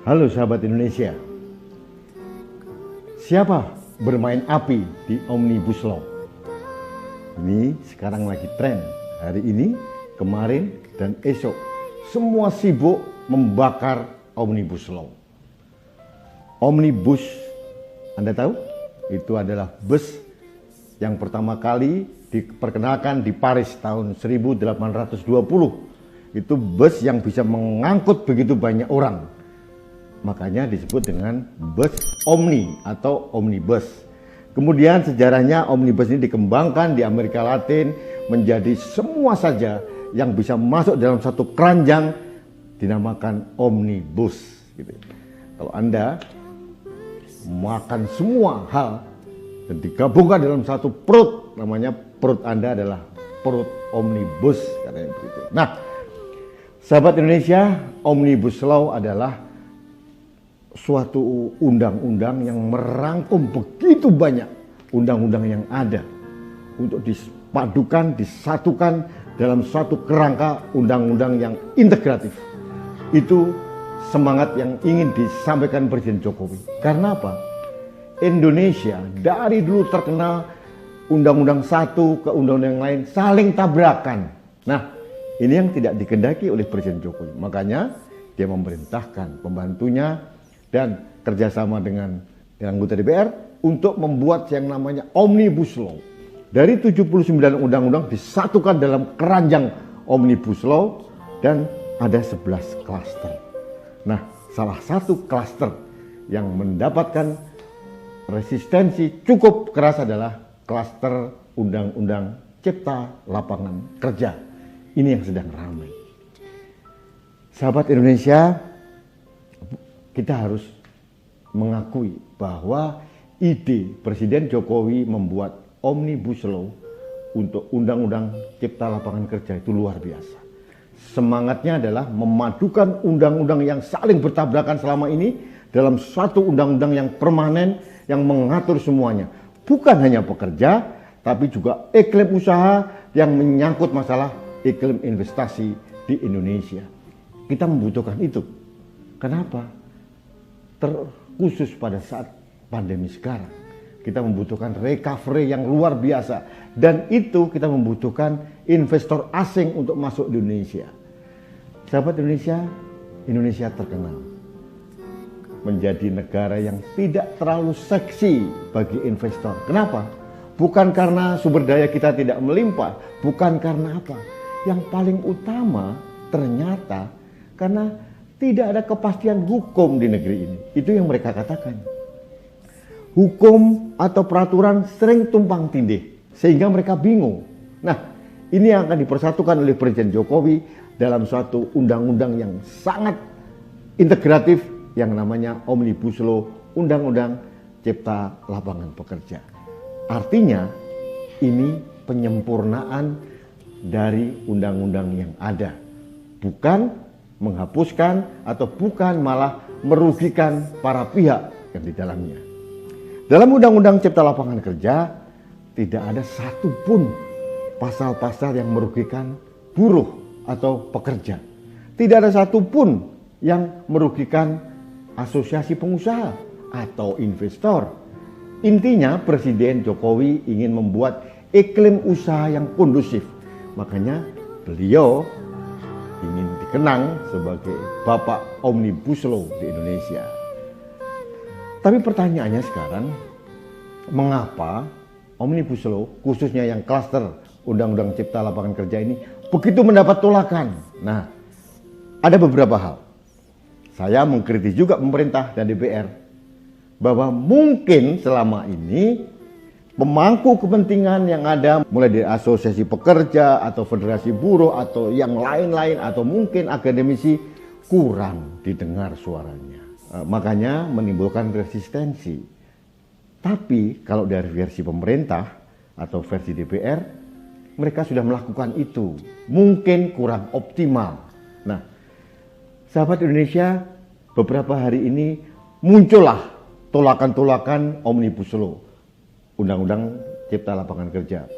Halo sahabat Indonesia, siapa bermain api di Omnibus Law? Ini sekarang lagi tren. Hari ini, kemarin, dan esok semua sibuk membakar Omnibus Law. Omnibus, Anda tahu? Itu adalah bus yang pertama kali diperkenalkan di Paris tahun 1820. Itu bus yang bisa mengangkut begitu banyak orang. Makanya disebut dengan bus omni atau omnibus. Kemudian sejarahnya omnibus ini dikembangkan di Amerika Latin menjadi semua saja yang bisa masuk dalam satu keranjang dinamakan omnibus. Gitu. Kalau Anda makan semua hal dan digabungkan dalam satu perut, namanya perut Anda adalah perut omnibus, katanya begitu. Nah, sahabat Indonesia, Omnibus Law adalah suatu undang-undang yang merangkum begitu banyak undang-undang yang ada untuk dipadukan, disatukan dalam suatu kerangka undang-undang yang integratif. Itu semangat yang ingin disampaikan Presiden Jokowi. Karena apa? Indonesia dari dulu terkenal undang-undang satu ke undang-undang yang lain saling tabrakan. Nah, ini yang tidak dikehendaki oleh Presiden Jokowi. Makanya dia memerintahkan pembantunya dan kerjasama dengan anggota DPR untuk membuat yang namanya Omnibus Law. Dari 79 undang-undang disatukan dalam keranjang Omnibus Law dan ada 11 klaster. Nah, salah satu klaster yang mendapatkan resistensi cukup keras adalah klaster Undang-Undang Cipta Lapangan Kerja. Ini yang sedang ramai. Sahabat Indonesia, kita harus mengakui bahwa ide Presiden Jokowi membuat Omnibus Law untuk Undang-Undang Cipta Lapangan Kerja itu luar biasa. Semangatnya adalah memadukan undang-undang yang saling bertabrakan selama ini dalam satu undang-undang yang permanen yang mengatur semuanya. Bukan hanya pekerja, tapi juga iklim usaha yang menyangkut masalah iklim investasi di Indonesia. Kita membutuhkan itu. Kenapa? Terkhusus pada saat pandemi sekarang, kita membutuhkan recovery yang luar biasa, dan itu kita membutuhkan investor asing untuk masuk di Indonesia. Sahabat Indonesia, Indonesia terkenal menjadi negara yang tidak terlalu seksi bagi investor. Kenapa? Bukan karena sumber daya kita tidak melimpah, bukan karena apa. Yang paling utama ternyata karena tidak ada kepastian hukum di negeri ini. Itu yang mereka katakan. Hukum atau peraturan sering tumpang tindih, sehingga mereka bingung. Nah, ini yang akan dipersatukan oleh Presiden Jokowi dalam suatu undang-undang yang sangat integratif yang namanya Omnibus Law, Undang-Undang Cipta Lapangan Pekerja. Artinya, ini penyempurnaan dari undang-undang yang ada. Bukan menghapuskan atau bukan malah merugikan para pihak yang di dalamnya. Dalam Undang-Undang Cipta Lapangan Kerja tidak ada satupun pasal-pasal yang merugikan buruh atau pekerja. Tidak ada satupun yang merugikan asosiasi pengusaha atau investor. Intinya Presiden Jokowi ingin membuat iklim usaha yang kondusif. Makanya beliau ingin dikenang sebagai Bapak Omnibus Law di Indonesia. Tapi pertanyaannya sekarang, mengapa Omnibus Law, khususnya yang klaster Undang-Undang Cipta Lapangan Kerja ini, begitu mendapat tolakan? Nah, ada beberapa hal. Saya mengkritik juga pemerintah dan DPR, bahwa mungkin selama ini pemangku kepentingan yang ada mulai dari asosiasi pekerja atau federasi buruh atau yang lain-lain atau mungkin akademisi kurang didengar suaranya. Makanya menimbulkan resistensi. Tapi kalau dari versi pemerintah atau versi DPR, mereka sudah melakukan itu. Mungkin kurang optimal. Nah, sahabat Indonesia, beberapa hari ini muncullah tolakan-tolakan Omnibus Law, Undang-Undang Cipta Lapangan Kerja.